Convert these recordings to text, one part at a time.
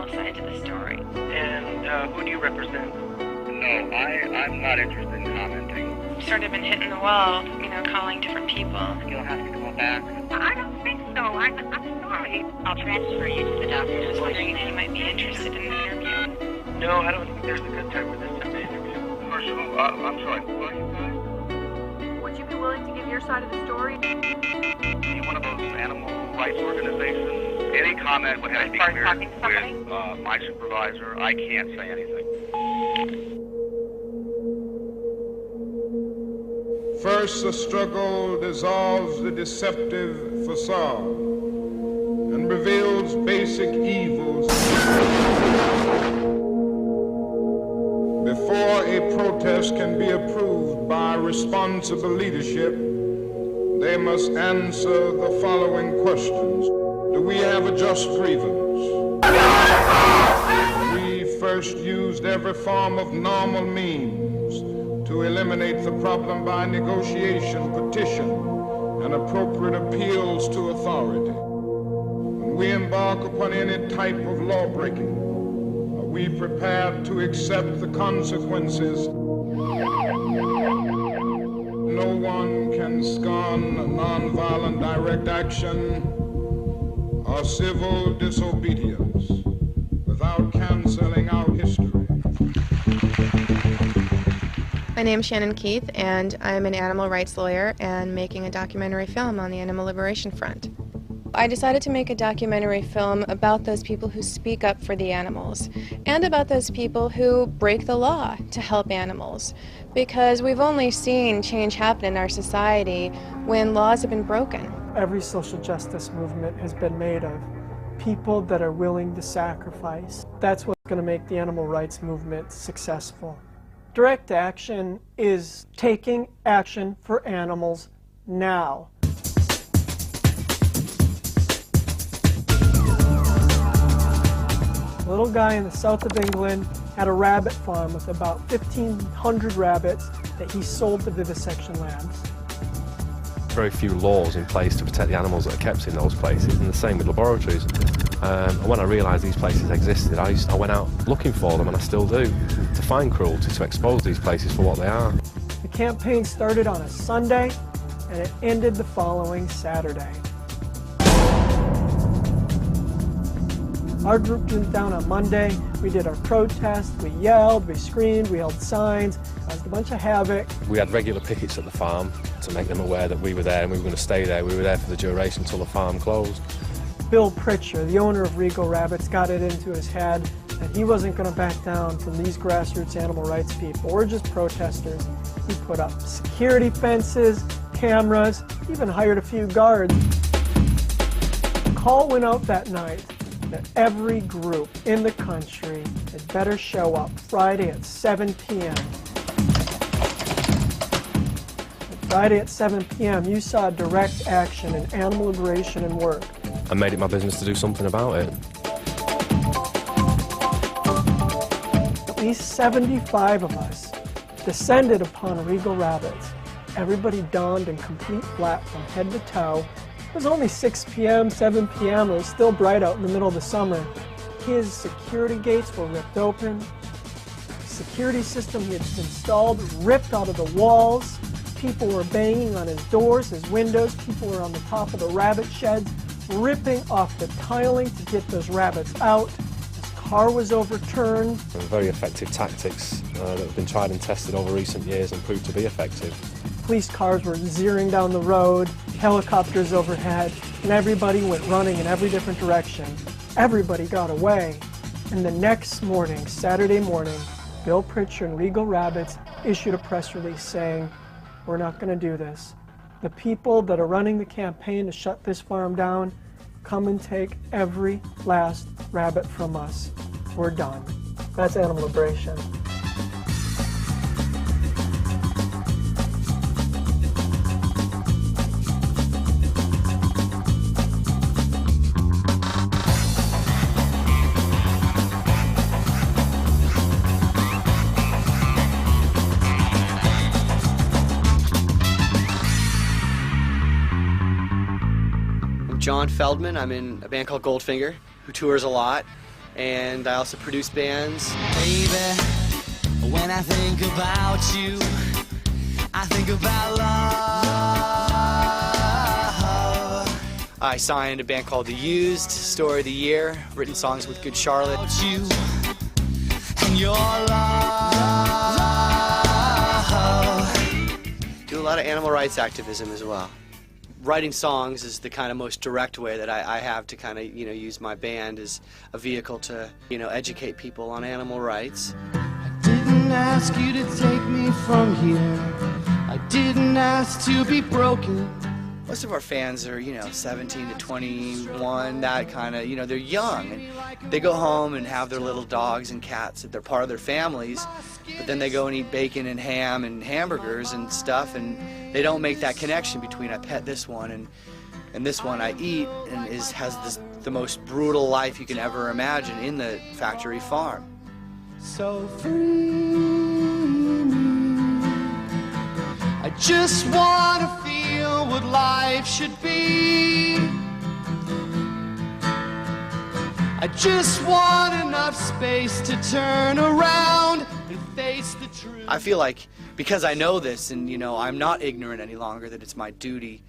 animal side to the story. And who do you represent? No, I'm not interested in commenting. I've sort of been hitting the wall, calling different people. You'll have to go back. I don't think so. I'm sorry. I'll transfer you to the doctor. I was wondering if you might be interested in an interview. No, I don't think there's a good time for this type of interview. First of all, I'm sorry, who are you guys? Would you be willing to give your side of the story? Are you one of those animal rights organizations? Any comment would have to be As far as cleared talking to somebody? with my supervisor. I can't say anything. First, the struggle dissolves the deceptive facade and reveals basic evils. Before a protest can be approved by responsible leadership, they must answer the following questions. Do we have a just grievance? We first used every form of normal means to eliminate the problem by negotiation, petition, and appropriate appeals to authority. When we embark upon any type of lawbreaking, are we prepared to accept the consequences? No one can scorn nonviolent direct action or civil disobedience without canceling our history. My name is Shannon Keith, and I'm an animal rights lawyer and making a documentary film on the Animal Liberation Front. I decided to make a documentary film about those people who speak up for the animals and about those people who break the law to help animals, because we've only seen change happen in our society when laws have been broken. Every social justice movement has been made of people that are willing to sacrifice. That's what's going to make the animal rights movement successful. Direct action is taking action for animals now. A little guy in the south of England had a rabbit farm with about 1,500 rabbits that he sold to vivisection labs. Very few laws in place to protect the animals that are kept in those places, and the same with laboratories. And when I realised these places existed, I went out looking for them, and I still do, to find cruelty, to expose these places for what they are. The campaign started on a Sunday, and it ended the following Saturday. Our group went down on Monday. We did our protest, we yelled, we screamed, we held signs, caused a bunch of havoc. We had regular pickets at the farm to make them aware that we were there and we were going to stay there. We were there for the duration until the farm closed. Bill Pritchard, the owner of Regal Rabbits, got it into his head that he wasn't going to back down from these grassroots animal rights people. We're just protesters. He put up security fences, cameras, even hired a few guards. The call went out that night that every group in the country had better show up Friday at 7 p.m. Friday at 7 p.m. you saw direct action in animal liberation and work. I made it my business to do something about it. At least 75 of us descended upon Regal Rabbits. Everybody donned in complete black from head to toe. It was only 6 p.m., 7 p.m. It was still bright out in the middle of the summer. His security gates were ripped open. The security system he had installed ripped out of the walls. People were banging on his doors, his windows. People were on the top of the rabbit sheds, ripping off the tiling to get those rabbits out. His car was overturned. Very effective tactics that have been tried and tested over recent years and proved to be effective. Police cars were zeroing down the road, helicopters overhead, and everybody went running in every different direction. Everybody got away. And the next morning, Saturday morning, Bill Pritchard and Regal Rabbits issued a press release saying, "We're not going to do this. The people that are running the campaign to shut this farm down, come and take every last rabbit from us. We're done." That's animal liberation. John Feldman. I'm in a band called Goldfinger, who tours a lot. and I also produce bands. Baby, when I think about you, I think about love. I signed a band called The Used, Story of the Year, written songs with Good Charlotte. You and your love. Do a lot of animal rights activism as well. Writing songs is the kind of most direct way that I have to kind of, use my band as a vehicle to, educate people on animal rights. I didn't ask you to take me from here. I didn't ask to be broken. Most of our fans are, 17 to 21, that kind of, they're young. And they go home and have their little dogs and cats that they're part of their families, but then they go and eat bacon and ham and hamburgers and stuff, and they don't make that connection between I pet this one and this one I eat and has the most brutal life you can ever imagine in the factory farm. So free me. I just want to feel what life should be. I just want enough space to turn around and face the truth. I feel like because I know this and, I'm not ignorant any longer, that it's my duty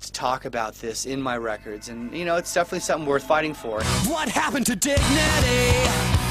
to talk about this in my records. And, it's definitely something worth fighting for. What happened to dignity?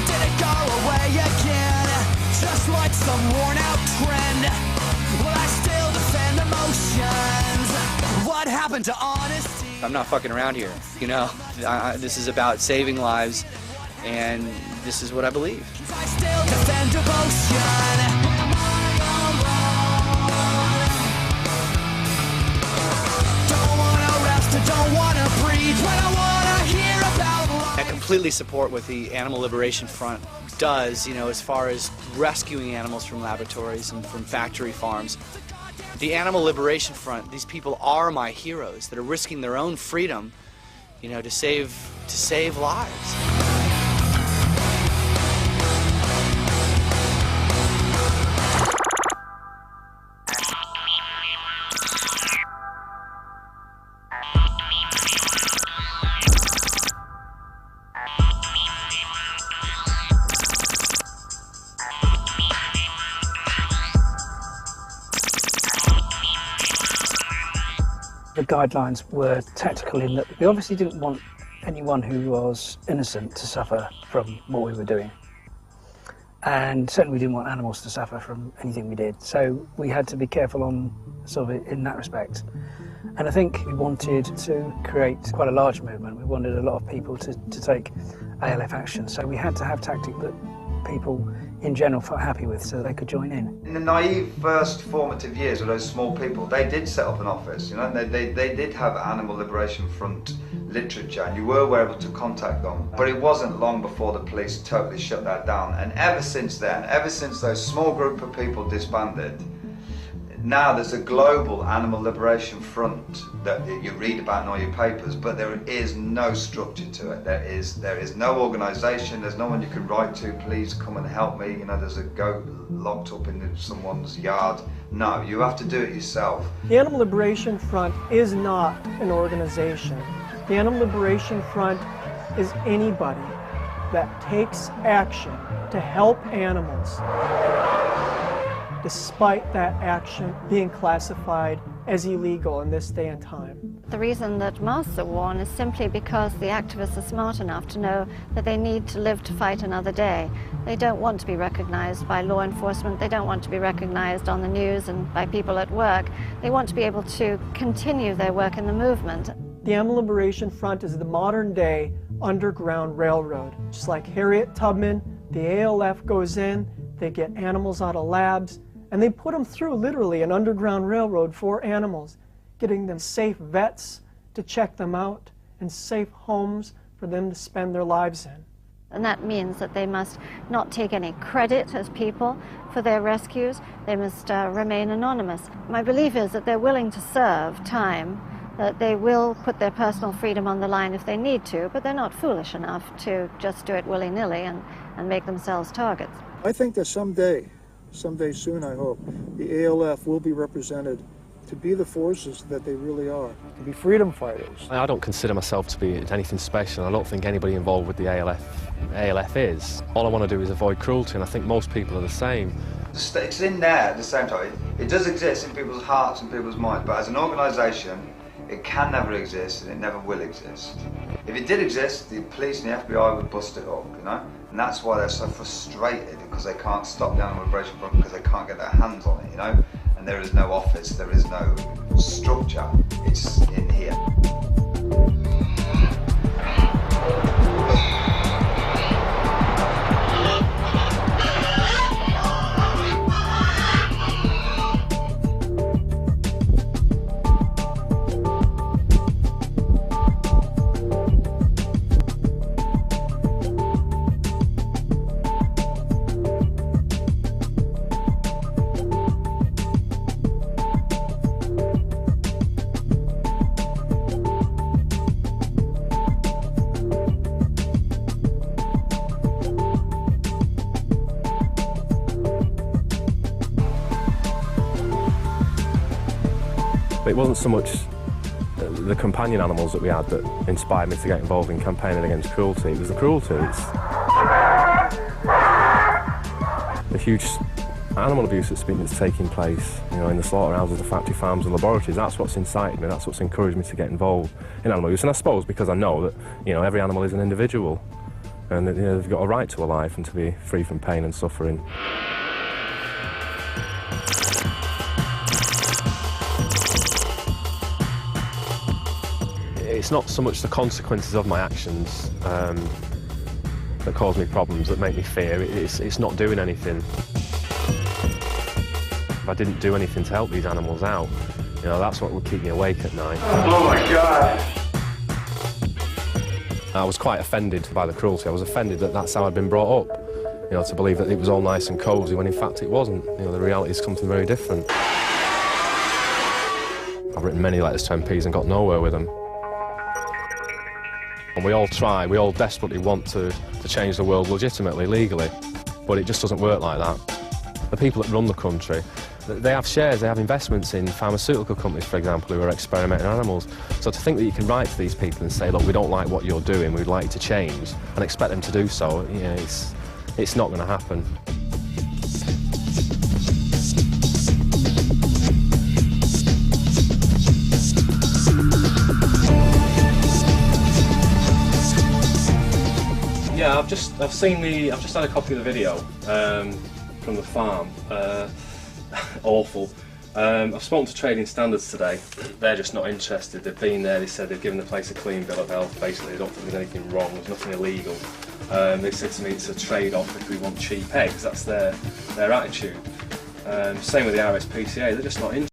Did it go away again? Just like some worn out trend. Will I still defend emotions? What happened to honesty? I'm not fucking around here, this is about saving lives, and this is what I believe. I still defend devotion. Don't wanna rest, don't wanna breathe, but I wanna hear about life. I completely support what the Animal Liberation Front does, as far as rescuing animals from laboratories and from factory farms. The Animal Liberation Front, these people are my heroes that are risking their own freedom, to save lives. The guidelines were tactical in that we obviously didn't want anyone who was innocent to suffer from what we were doing. And certainly we didn't want animals to suffer from anything we did. So we had to be careful on sort of in that respect. And I think we wanted to create quite a large movement. We wanted a lot of people to take ALF action. So we had to have tactic that people in general felt happy with so they could join in. In the naive first formative years of those small people, they did set up an office, they did have Animal Liberation Front literature and you were able to contact them. But it wasn't long before the police totally shut that down. And ever since then, ever since those small group of people disbanded, now there's a global Animal Liberation Front that you read about in all your papers, but there is no structure to it. There is no organisation, there's no one you can write to, please come and help me, there's a goat locked up in someone's yard. No, you have to do it yourself. The Animal Liberation Front is not an organization. The Animal Liberation Front is anybody that takes action to help animals, despite that action being classified as illegal in this day and time. The reason that masks are worn is simply because the activists are smart enough to know that they need to live to fight another day. They don't want to be recognized by law enforcement, they don't want to be recognized on the news and by people at work. They want to be able to continue their work in the movement. The Animal Liberation Front is the modern day underground railroad. Just like Harriet Tubman, the ALF goes in, they get animals out of labs, and they put them through literally an underground railroad for animals, getting them safe vets to check them out and safe homes for them to spend their lives in. And that means that they must not take any credit as people for their rescues. They must remain anonymous. My belief is that they're willing to serve time, that they will put their personal freedom on the line if they need to, but they're not foolish enough to just do it willy-nilly and make themselves targets. I think that someday soon I hope, the ALF will be represented to be the forces that they really are. To be freedom fighters. I don't consider myself to be anything special. I don't think anybody involved with the ALF is. All I want to do is avoid cruelty, and I think most people are the same. It's in there at the same time. It does exist in people's hearts and people's minds, but as an organisation, it can never exist and it never will exist. If it did exist, the police and the FBI would bust it up, you know? And that's why they're so frustrated, because they can't stop the animal liberation front, because they can't get their hands on it, you know? And there is no office, there is no structure. It's in here. It wasn't so much the companion animals that we had that inspired me to get involved in campaigning against cruelty. It was the cruelty. It's the huge animal abuse that's taking place, you know, in the slaughterhouses, the factory farms and laboratories. That's what's incited me, that's what's encouraged me to get involved in animal abuse. And I suppose because I know that, you know, every animal is an individual and that, you know, they've got a right to a life and to be free from pain and suffering. It's not so much the consequences of my actions that cause me problems, that make me fear. It's not doing anything. If I didn't do anything to help these animals out, you know, that's what would keep me awake at night. Oh my God! I was quite offended by the cruelty. I was offended that that's how I'd been brought up. You know, to believe that it was all nice and cosy when in fact it wasn't. You know, the reality is something very different. I've written many letters to MPs and got nowhere with them. And we all try, we all desperately want to change the world legitimately, legally, but it just doesn't work like that. The people that run the country, they have shares, they have investments in pharmaceutical companies, for example, who are experimenting on animals. So to think that you can write to these people and say, look, we don't like what you're doing, we'd like you to change, and expect them to do so, you know, it's not going to happen. Yeah, I've just had a copy of the video from the farm. Awful. I've spoken to Trading Standards today. They're just not interested. They've been there. They said they've given the place a clean bill of health. Basically, they don't think there's anything wrong. There's nothing illegal. They said to me it's a trade-off if we want cheap eggs. That's their attitude. Same with the RSPCA. They're just not interested.